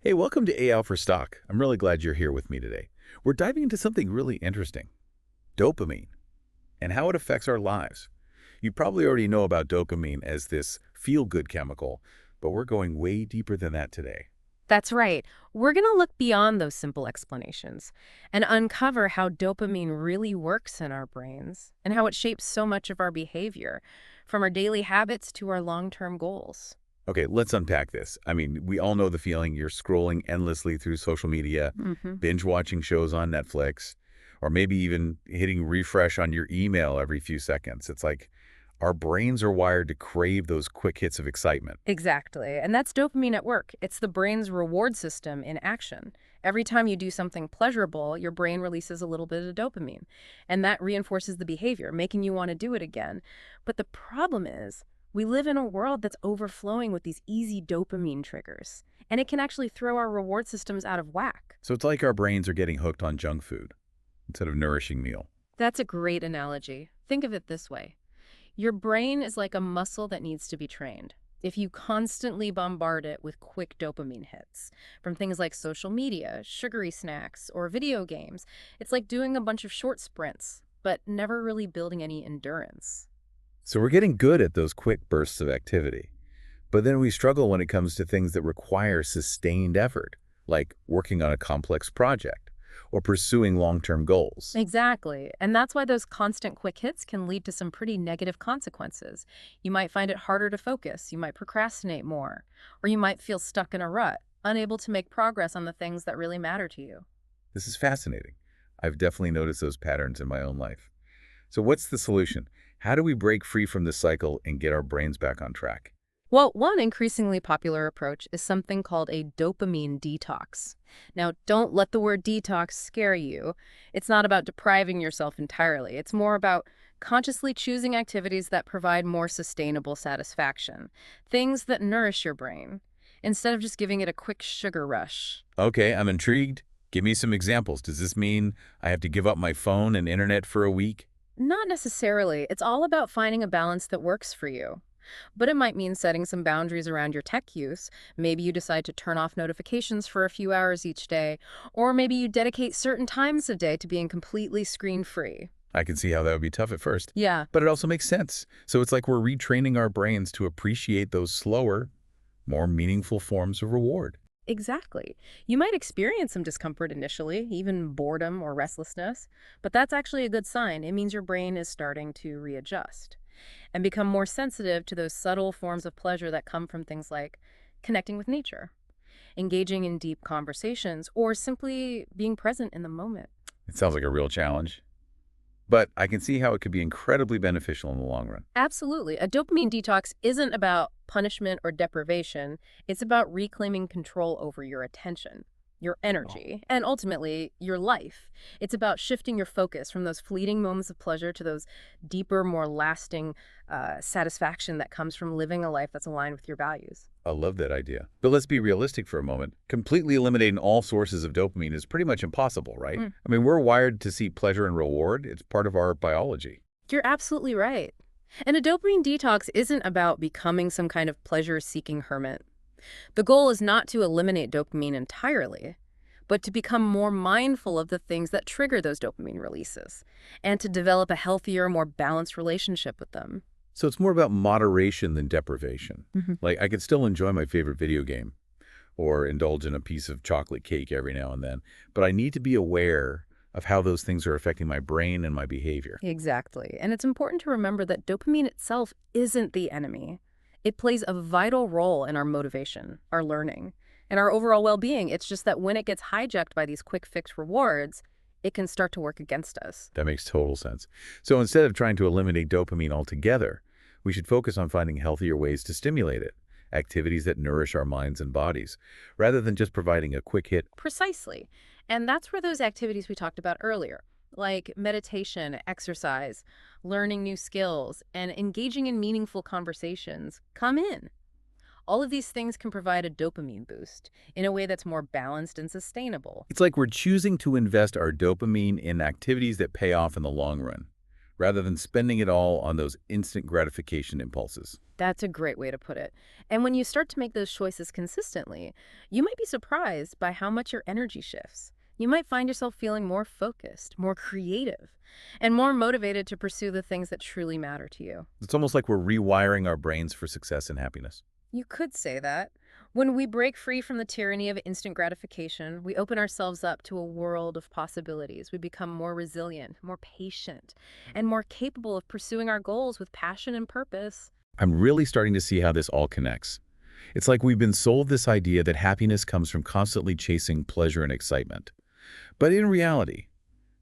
Hey, welcome to AI for Stock. I'm really glad you're here with me today. We're diving into something really interesting, dopamine, and how it affects our lives. You probably already know about dopamine as this feel-good chemical, but we're going way deeper than that today. That's right. We're going to look beyond those simple explanations and uncover how dopamine really works in our brains and how it shapes so much of our behavior, from our daily habits to our long-term goals. Okay, let's unpack this. We all know the feeling you're scrolling endlessly through social media, Hmm. binge-watching shows on Netflix, or maybe even hitting refresh on your email every few seconds. It's like our brains are wired to crave those quick hits of excitement. Exactly. And that's dopamine at work. It's the brain's reward system in action. Every time you do something pleasurable, your brain releases a little bit of dopamine, and that reinforces the behavior, making you want to do it again. But the problem is, we live in a world that's overflowing with these easy dopamine triggers, and it can actually throw our reward systems out of whack. So it's like our brains are getting hooked on junk food instead of nourishing meal. That's a great analogy. Think of it this way. Your brain is like a muscle that needs to be trained. If you constantly bombard it with quick dopamine hits from things like social media, sugary snacks, or video games, it's like doing a bunch of short sprints, but never really building any endurance. So we're getting good at those quick bursts of activity. But then we struggle when it comes to things that require sustained effort, like working on a complex project or pursuing long-term goals. Exactly. And that's why those constant quick hits can lead to some pretty negative consequences. You might find it harder to focus, you might procrastinate more, or you might feel stuck in a rut, unable to make progress on the things that really matter to you. This is fascinating. I've definitely noticed those patterns in my own life. So what's the solution? How do we break free from this cycle and get our brains back on track? Well, one increasingly popular approach is something called a dopamine detox. Now, don't let the word detox scare you. It's not about depriving yourself entirely. It's more about consciously choosing activities that provide more sustainable satisfaction, things that nourish your brain, instead of just giving it a quick sugar rush. Okay, I'm intrigued. Give me some examples. Does this mean I have to give up my phone and internet for a week? Not necessarily. It's all about finding a balance that works for you. But it might mean setting some boundaries around your tech use. Maybe you decide to turn off notifications for a few hours each day, or maybe you dedicate certain times a day to being completely screen-free. I can see how that would be tough at first, Yeah, but it also makes sense. So it's like we're retraining our brains to appreciate those slower, more meaningful forms of reward. exactly. You might experience some discomfort initially, even boredom or restlessness, but that's actually a good sign. It means your brain is starting to readjust and become more sensitive to those subtle forms of pleasure that come from things like connecting with nature, engaging in deep conversations, or simply being present in the moment. It sounds like a real challenge, but I can see how it could be incredibly beneficial in the long run. Absolutely. A dopamine detox isn't about punishment or deprivation. It's about reclaiming control over your attention, your Oh, energy, and ultimately your life. It's about shifting your focus from those fleeting moments of pleasure to those deeper, more lasting satisfaction that comes from living a life that's aligned with your values. I love that idea. But let's be realistic for a moment. Completely eliminating all sources of dopamine is pretty much impossible, right? Mm, We're wired to seek pleasure and reward. It's part of our biology. You're absolutely right. And a dopamine detox isn't about becoming some kind of pleasure-seeking hermit. The goal is not to eliminate dopamine entirely, but to become more mindful of the things that trigger those dopamine releases and to develop a healthier, more balanced relationship with them. So it's more about moderation than deprivation. Mhm. Like, I could still enjoy my favorite video game or indulge in a piece of chocolate cake every now and then, but I need to be aware of how those things are affecting my brain and my behavior. Exactly. And it's important to remember that dopamine itself isn't the enemy. It plays a vital role in our motivation, our learning, and our overall well-being. It's just that when it gets hijacked by these quick fix rewards, it can start to work against us. That makes total sense. So instead of trying to eliminate dopamine altogether, we should focus on finding healthier ways to stimulate it, activities that nourish our minds and bodies, rather than just providing a quick hit. Precisely. And that's where those activities we talked about earlier, like meditation, exercise, learning new skills, and engaging in meaningful conversations, come in. All of these things can provide a dopamine boost in a way that's more balanced and sustainable. It's like we're choosing to invest our dopamine in activities that pay off in the long run, rather than spending it all on those instant gratification impulses. That's a great way to put it. And when you start to make those choices consistently, you might be surprised by how much your energy shifts. You might find yourself feeling more focused, more creative, and more motivated to pursue the things that truly matter to you. It's almost like we're rewiring our brains for success and happiness. You could say that. When we break free from the tyranny of instant gratification, we open ourselves up to a world of possibilities. We become more resilient, more patient, and more capable of pursuing our goals with passion and purpose. I'm really starting to see how this all connects. It's like we've been sold this idea that happiness comes from constantly chasing pleasure and excitement. But in reality,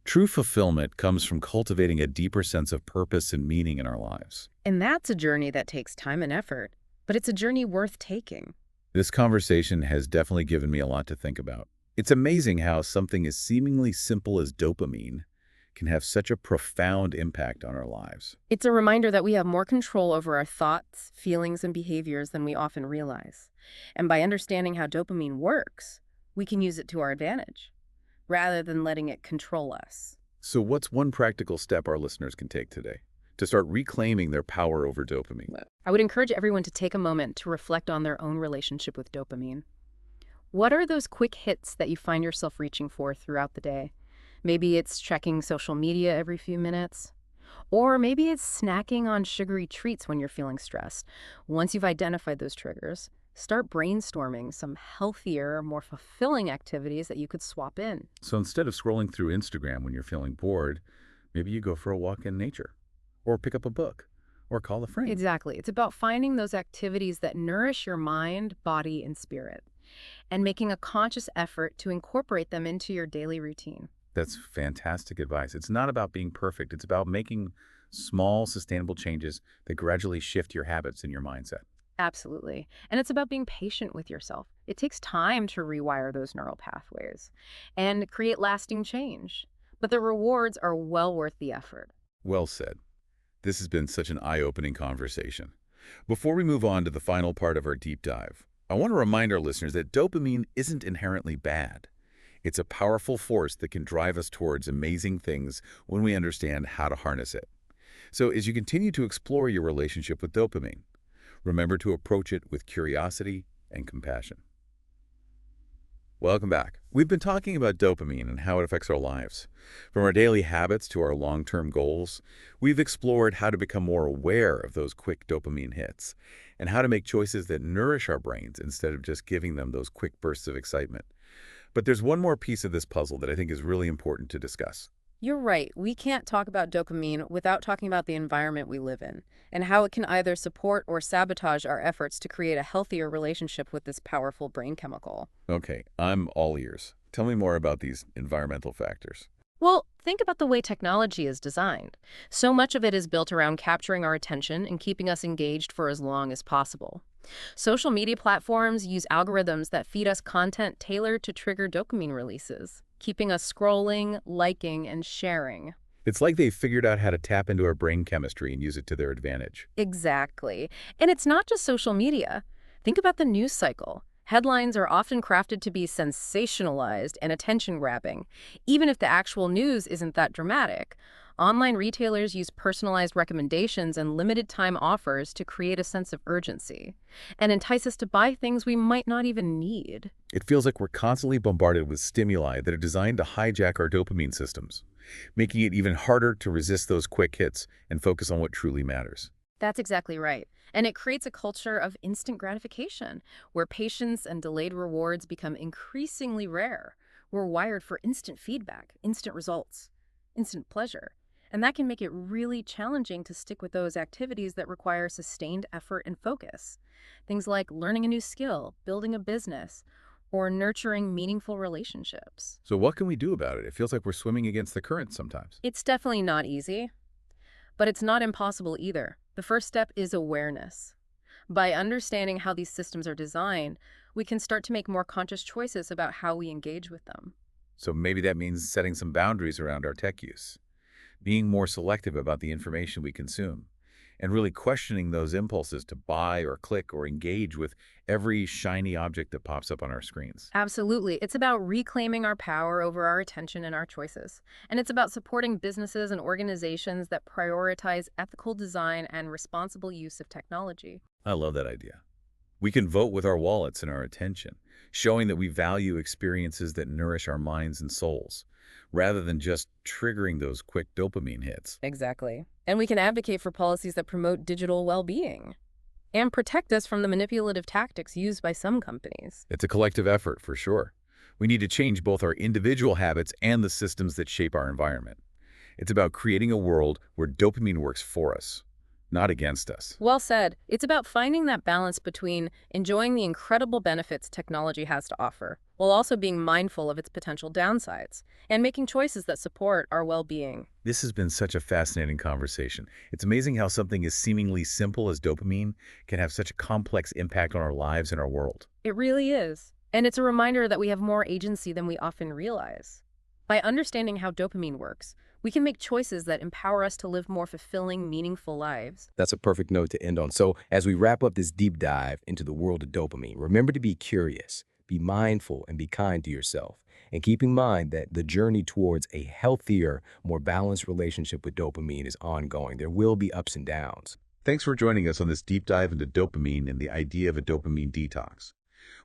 true fulfillment comes from cultivating a deeper sense of purpose and meaning in our lives. And that's a journey that takes time and effort, but it's a journey worth taking. This conversation has definitely given me a lot to think about. It's amazing how something as seemingly simple as dopamine can have such a profound impact on our lives. It's a reminder that we have more control over our thoughts, feelings, and behaviors than we often realize. And by understanding how dopamine works, we can use it to our advantage, rather than letting it control us. So what's one practical step our listeners can take today to start reclaiming their power over dopamine? I would encourage everyone to take a moment to reflect on their own relationship with dopamine. What are those quick hits that you find yourself reaching for throughout the day? Maybe it's checking social media every few minutes. Or maybe it's snacking on sugary treats when you're feeling stressed. Once you've identified those triggers, start brainstorming some healthier, more fulfilling activities that you could swap in. So instead of scrolling through Instagram when you're feeling bored, maybe you go for a walk in nature, or pick up a book, or call a friend. Exactly. It's about finding those activities that nourish your mind, body, and spirit, and making a conscious effort to incorporate them into your daily routine. That's fantastic advice. It's not about being perfect. It's about making small, sustainable changes that gradually shift your habits and your mindset. Absolutely. And it's about being patient with yourself. It takes time to rewire those neural pathways and create lasting change. But the rewards are well worth the effort. Well said. This has been such an eye-opening conversation. Before we move on to the final part of our deep dive, I want to remind our listeners that dopamine isn't inherently bad. It's a powerful force that can drive us towards amazing things when we understand how to harness it. So as you continue to explore your relationship with dopamine, remember to approach it with curiosity and compassion. Welcome back. We've been talking about dopamine and how it affects our lives. From our daily habits to our long-term goals, we've explored how to become more aware of those quick dopamine hits and how to make choices that nourish our brains instead of just giving them those quick bursts of excitement. But there's one more piece of this puzzle that I think is really important to discuss. You're right. We can't talk about dopamine without talking about the environment we live in and how it can either support or sabotage our efforts to create a healthier relationship with this powerful brain chemical. Okay, I'm all ears. Tell me more about these environmental factors. Well, think about the way technology is designed. So much of it is built around capturing our attention and keeping us engaged for as long as possible. Social media platforms use algorithms that feed us content tailored to trigger dopamine releases, keeping us scrolling, liking, and sharing. It's like they've figured out how to tap into our brain chemistry and use it to their advantage. Exactly. And it's not just social media. Think about the news cycle. Headlines are often crafted to be sensationalized and attention-grabbing, even if the actual news isn't that dramatic. Online retailers use personalized recommendations and limited-time offers to create a sense of urgency and entice us to buy things we might not even need. It feels like we're constantly bombarded with stimuli that are designed to hijack our dopamine systems, making it even harder to resist those quick hits and focus on what truly matters. That's exactly right. And it creates a culture of instant gratification, where patience and delayed rewards become increasingly rare. We're wired for instant feedback, instant results, instant pleasure. And that can make it really challenging to stick with those activities that require sustained effort and focus. Things like learning a new skill, building a business, or nurturing meaningful relationships. So what can we do about it? It feels like we're swimming against the current sometimes. It's definitely not easy, but it's not impossible either. The first step is awareness. By understanding how these systems are designed, we can start to make more conscious choices about how we engage with them. So maybe that means setting some boundaries around our tech use, being more selective about the information we consume, and really questioning those impulses to buy or click or engage with every shiny object that pops up on our screens. Absolutely. It's about reclaiming our power over our attention and our choices. And it's about supporting businesses and organizations that prioritize ethical design and responsible use of technology. I love that idea. We can vote with our wallets and our attention, showing that we value experiences that nourish our minds and souls, rather than just triggering those quick dopamine hits. Exactly. And we can advocate for policies that promote digital well-being and protect us from the manipulative tactics used by some companies. It's a collective effort, for sure. We need to change both our individual habits and the systems that shape our environment. It's about creating a world where dopamine works for us, not against us. Well said. It's about finding that balance between enjoying the incredible benefits technology has to offer, while also being mindful of its potential downsides, and making choices that support our well-being. This has been such a fascinating conversation. It's amazing how something as seemingly simple as dopamine can have such a complex impact on our lives and our world. It really is. And it's a reminder that we have more agency than we often realize. By understanding how dopamine works, we can make choices that empower us to live more fulfilling, meaningful lives. That's a perfect note to end on. So, as we wrap up this deep dive into the world of dopamine, remember to be curious, be mindful, and be kind to yourself. And keep in mind that the journey towards a healthier, more balanced relationship with dopamine is ongoing. There will be ups and downs. Thanks for joining us on this deep dive into dopamine and the idea of a dopamine detox.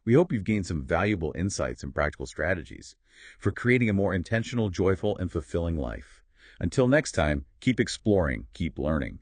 We hope you've gained some valuable insights and practical strategies for creating a more intentional, joyful, and fulfilling life. Until next time, keep exploring, keep learning,